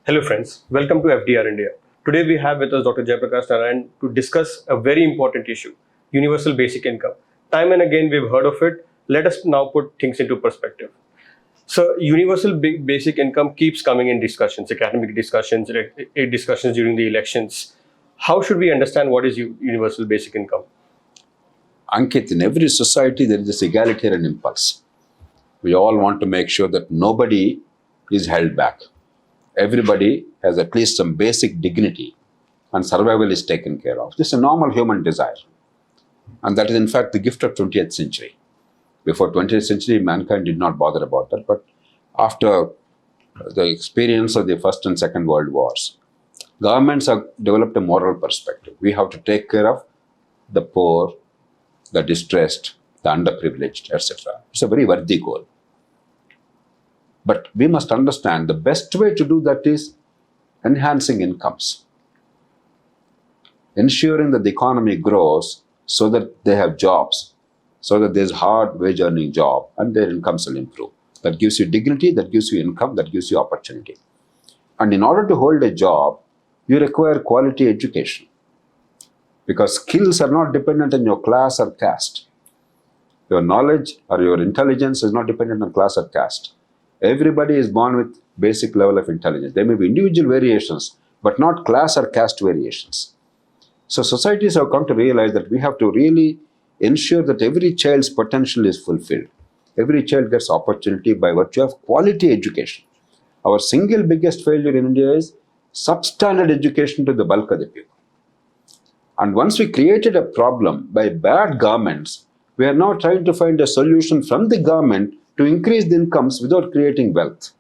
Hello friends, welcome to FDR India. Today we have with us Dr. Jayaprakash Narayan to discuss a very important issue, universal basic income. Time and again we've heard of it. Let us now put things into perspective. So universal basic income keeps coming in discussions, academic discussions, discussions during the elections. How should we understand what is universal basic income? Ankit, in every society there is this egalitarian impulse. We all want to make sure that nobody is held back. Everybody has at least some basic dignity and survival is taken care of. This is a normal human desire. And that is in fact the gift of 20th century. Before 20th century, mankind did not bother about that. But after the experience of the First and Second World Wars, governments have developed a moral perspective. We have to take care of the poor, the distressed, the underprivileged, etc. It's a very worthy goal. But we must understand the best way to do that is enhancing incomes, ensuring that the economy grows so that they have jobs, so that there's hard wage earning job and their incomes will improve. That gives you dignity, that gives you income, that gives you opportunity. And in order to hold a job, you require quality education, because skills are not dependent on your class or caste. Your knowledge or your intelligence is not dependent on class or caste. Everybody is born with basic level of intelligence. There may be individual variations, but not class or caste variations. So societies have come to realize that we have to really ensure that every child's potential is fulfilled. Every child gets opportunity by virtue of quality education. Our single biggest failure in India is substandard education to the bulk of the people. And once we created a problem by bad governments, we are now trying to find a solution from the government to increase the incomes without creating wealth.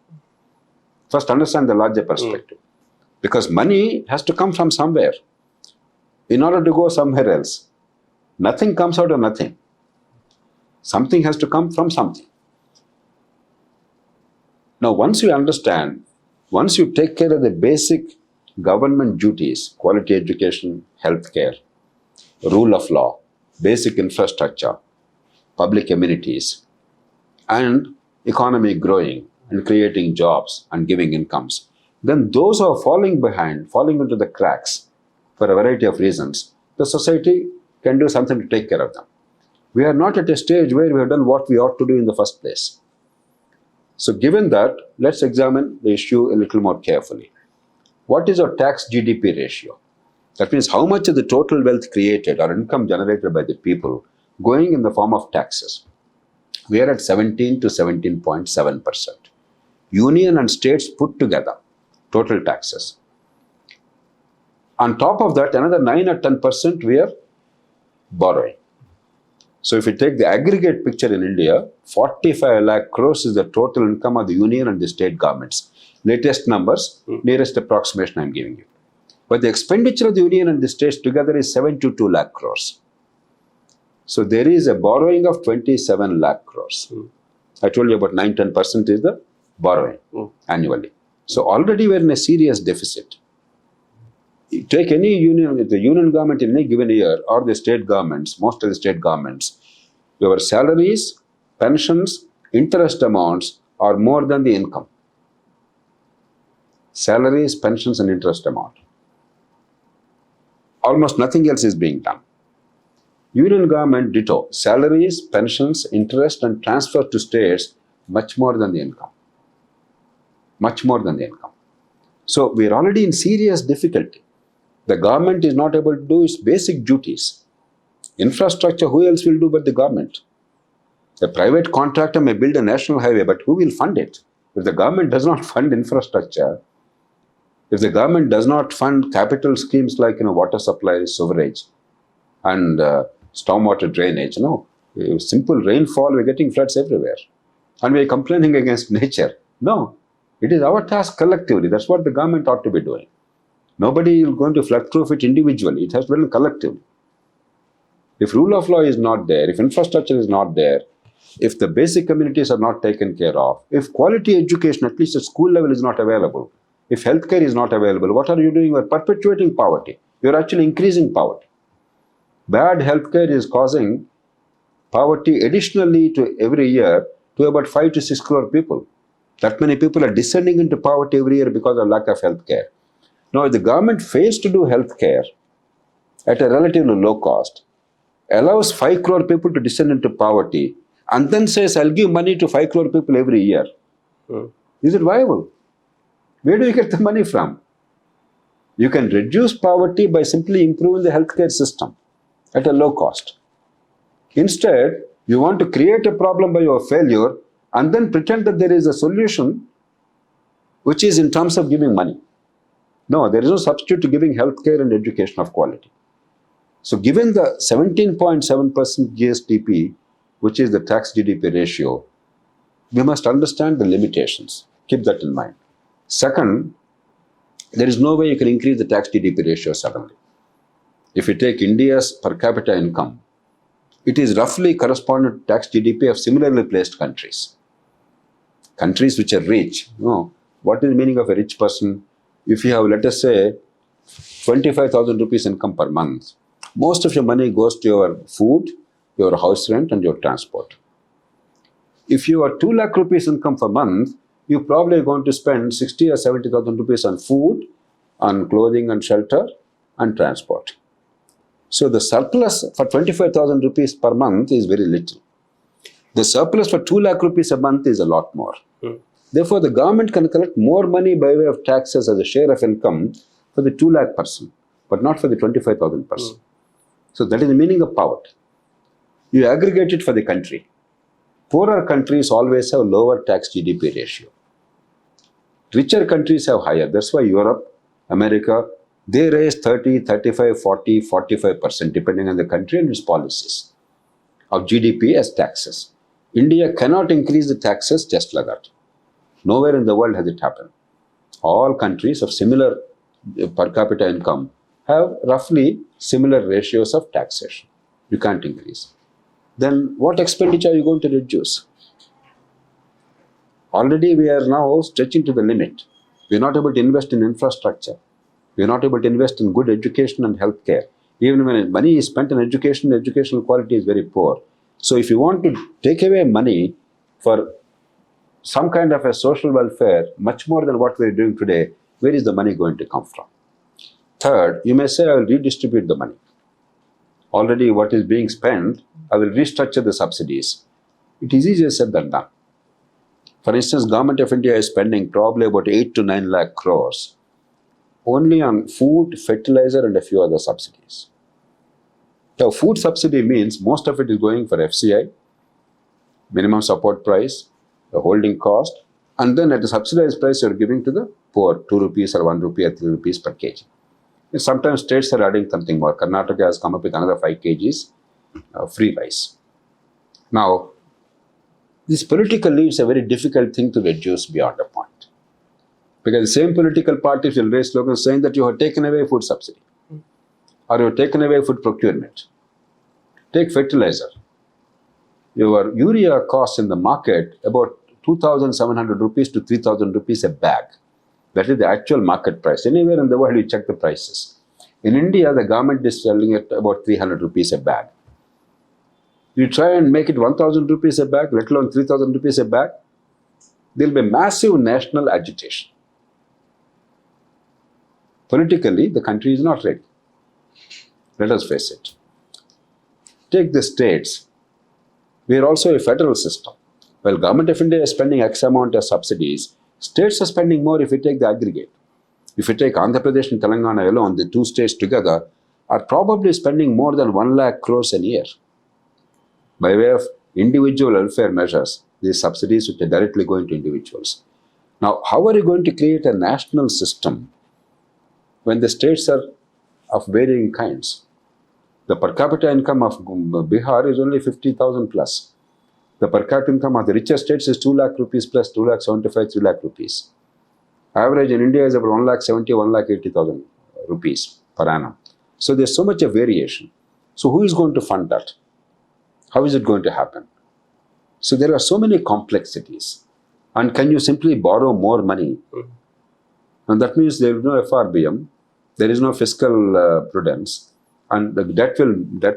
First, understand the larger perspective. Because money has to come from somewhere in order to go somewhere else. Nothing comes out of nothing. Something has to come from something. Now, once you understand, once you take care of the basic government duties, quality education, healthcare, rule of law, basic infrastructure, public amenities, and economy growing and creating jobs and giving incomes, then those who are falling behind, falling into the cracks for a variety of reasons, the society can do something to take care of them. We are not at a stage where we have done what we ought to do in the first place. So given that, let's examine the issue a little more carefully. What is our tax GDP ratio? That means how much of the total wealth created or income generated by the people going in the form of taxes. We are at 17 to 17.7%. Union and states put together, total taxes. On top of that, another 9 or 10% we are borrowing. So if you take the aggregate picture in India, 45 lakh crores is the total income of the union and the state governments. Latest numbers, nearest approximation I'm giving you. But the expenditure of the union and the states together is 72 lakh crores. So there is a borrowing of 27 lakh crores. I told you about 9-10% is the borrowing annually. So already we're in a serious deficit. You take any union, the union government in any given year or the state governments, most of the state governments, your salaries, pensions, interest amounts are more than the income. Salaries, pensions and interest amount. Almost nothing else is being done. Union government ditto, salaries, pensions, interest and transfer to states much more than the income. Much more than the income. So we are already in serious difficulty. The government is not able to do its basic duties. Infrastructure, who else will do but the government? The private contractor may build a national highway, but who will fund it? If the government does not fund infrastructure, if the government does not fund capital schemes like water supply, sewerage, and stormwater drainage, simple rainfall, we're getting floods everywhere. And we're complaining against nature. No, it is our task collectively. That's what the government ought to be doing. Nobody is going to flood-proof it individually. It has to be done collectively. If rule of law is not there, if infrastructure is not there, if the basic communities are not taken care of, if quality education, at least at school level, is not available, if healthcare is not available, what are you doing? You are perpetuating poverty. You are actually increasing poverty. Bad healthcare is causing poverty additionally to every year to about 5 to 6 crore people. That many people are descending into poverty every year because of lack of health care. Now, if the government fails to do health care at a relatively low cost, allows 5 crore people to descend into poverty, and then says, I'll give money to 5 crore people every year. Is it viable? Where do you get the money from? You can reduce poverty by simply improving the healthcare system at a low cost. Instead, you want to create a problem by your failure and then pretend that there is a solution which is in terms of giving money. No, there is no substitute to giving healthcare and education of quality. So given the 17.7% GSDP, which is the tax GDP ratio, we must understand the limitations. Keep that in mind. Second, there is no way you can increase the tax GDP ratio suddenly. If you take India's per capita income, it is roughly corresponding to tax GDP of similarly placed countries. Countries which are rich. What is the meaning of a rich person? If you have, let us say, 25,000 rupees income per month, most of your money goes to your food, your house rent, and your transport. If you are 2 lakh rupees income per month, you probably are going to spend 60 or 70,000 rupees on food, on clothing and shelter, and transport. So the surplus for 25,000 rupees per month is very little. The surplus for 2 lakh rupees a month is a lot more. Therefore, the government can collect more money by way of taxes as a share of income for the 2 lakh person, but not for the 25,000 person. So that is the meaning of poverty. You aggregate it for the country. Poorer countries always have lower tax GDP ratio. Richer countries have higher. That's why Europe, America, they raise 30, 35, 40, 45% depending on the country and its policies of GDP as taxes. India cannot increase the taxes just like that. Nowhere in the world has it happened. All countries of similar per capita income have roughly similar ratios of taxation. You can't increase. Then what expenditure are you going to reduce? Already we are now stretching to the limit. We are not able to invest in infrastructure. We are not able to invest in good education and healthcare. Even when money is spent on education, the educational quality is very poor. So if you want to take away money for some kind of a social welfare, much more than what we are doing today, where is the money going to come from? Third, you may say, I will redistribute the money. Already what is being spent, I will restructure the subsidies. It is easier said than done. For instance, Government of India is spending probably about 8 to 9 lakh crores only on food, fertilizer, and a few other subsidies. Now, food subsidy means most of it is going for FCI, minimum support price, the holding cost, and then at the subsidized price you are giving to the poor, 2 rupees or 1 rupee or 3 rupees per kg. And sometimes states are adding something more. Karnataka has come up with another 5 kgs free rice. Now, this politically is a very difficult thing to reduce beyond a point. Because the same political parties will raise slogans saying that you have taken away food subsidy or you have taken away food procurement. Take fertilizer. Your urea costs in the market about 2,700 rupees to 3,000 rupees a bag. That is the actual market price. Anywhere in the world you check the prices. In India, the government is selling it about 300 rupees a bag. You try and make it 1,000 rupees a bag, let alone 3,000 rupees a bag, there will be massive national agitation. Politically, the country is not ready. Let us face it. Take the states. We are also a federal system. While Government of India is spending X amount of subsidies, states are spending more if you take the aggregate. If you take Andhra Pradesh and Telangana alone, the two states together are probably spending more than 1 lakh crores a year by way of individual welfare measures, these subsidies which are directly going to individuals. Now, how are you going to create a national system when the states are of varying kinds? The per capita income of Bihar is only 50,000 plus. The per capita income of the richest states is 2 lakh rupees plus 2 lakh 75, 3 lakh rupees. Average in India is about 1 lakh 70, 1 lakh 80,000 rupees per annum. So there's so much of variation. So who is going to fund that? How is it going to happen? So there are so many complexities. And can you simply borrow more money? And that means there is no FRBM, there is no fiscal prudence, and the debt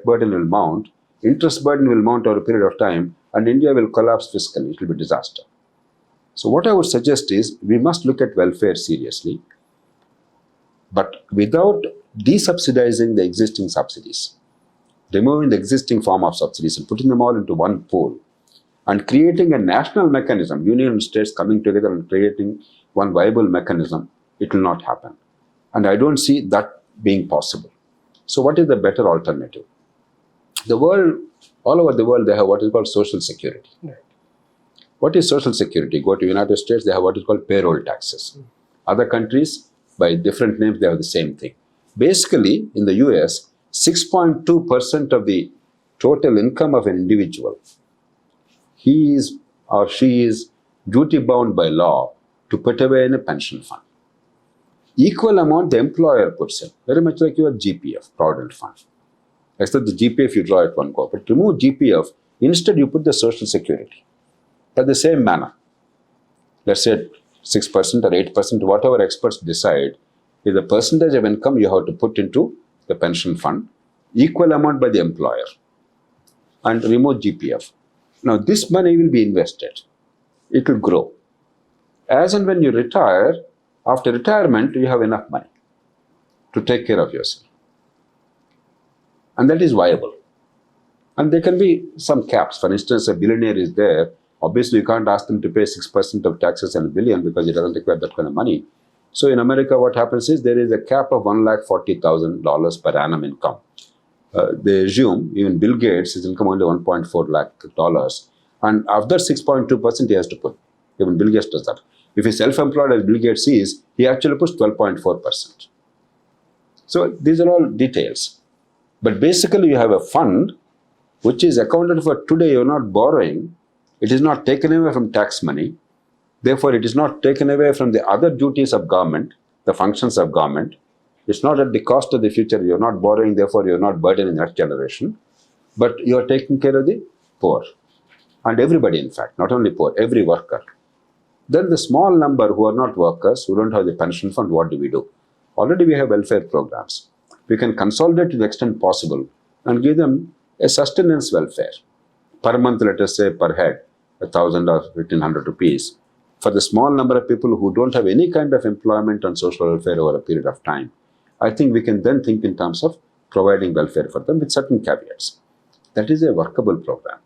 burden will mount, interest burden will mount over a period of time, and India will collapse fiscally. It will be disaster. So what I would suggest is we must look at welfare seriously, but without desubsidizing the existing subsidies, removing the existing form of subsidies and putting them all into one pool and creating a national mechanism, union and states coming together and creating one viable mechanism, it will not happen. And I don't see that being possible. So what is the better alternative? The world, all over the world, they have what is called social security. Right. What is social security? Go to United States, they have what is called payroll taxes. Other countries, by different names, they have the same thing. Basically, in the US, 6.2% of the total income of an individual, he is or she is duty bound by law to put away in a pension fund. Equal amount the employer puts in, very much like your GPF, Provident Fund. Except the GPF you draw at one go, but remove GPF, instead you put the social security. But the same manner, let's say 6% or 8%, whatever experts decide, is the percentage of income you have to put into the pension fund, equal amount by the employer, and remove GPF. Now this money will be invested. It will grow. As and when you retire, after retirement, you have enough money to take care of yourself. And that is viable. And there can be some caps. For instance, a billionaire is there. Obviously, you can't ask them to pay 6% of taxes on a billion because it doesn't require that kind of money. So in America, what happens is there is a cap of $140,000 per annum income. They assume even Bill Gates, his income only $1.4 lakh. And of that 6.2%, he has to put. Even Bill Gates does that. If he's self-employed, as Bill Gates is, he actually puts 12.4%. So these are all details. But basically, you have a fund which is accounted for today. You're not borrowing. It is not taken away from tax money. Therefore, it is not taken away from the other duties of government, the functions of government. It's not at the cost of the future. You're not borrowing, therefore, you're not burdening that generation. But you're taking care of the poor. And everybody, in fact, not only poor, every worker. Then the small number who are not workers, who don't have the pension fund, what do we do? Already we have welfare programs. We can consolidate to the extent possible and give them a sustenance welfare. Per month, let us say, per head, 1,000 or 1,500 rupees. For the small number of people who don't have any kind of employment and social welfare over a period of time, I think we can then think in terms of providing welfare for them with certain caveats. That is a workable program.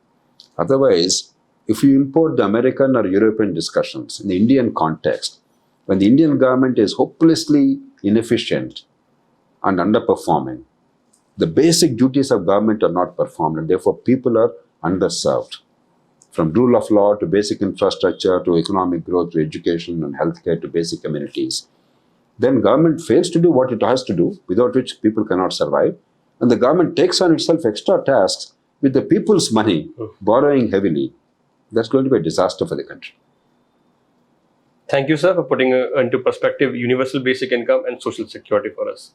Otherwise, if you import the American or European discussions in the Indian context, when the Indian government is hopelessly inefficient and underperforming, the basic duties of government are not performed, and therefore people are underserved. From rule of law to basic infrastructure to economic growth to education and healthcare to basic amenities. Then government fails to do what it has to do, without which people cannot survive. And the government takes on itself extra tasks with the people's money, borrowing heavily. That's going to be a disaster for the country. Thank you, sir, for putting into perspective universal basic income and social security for us.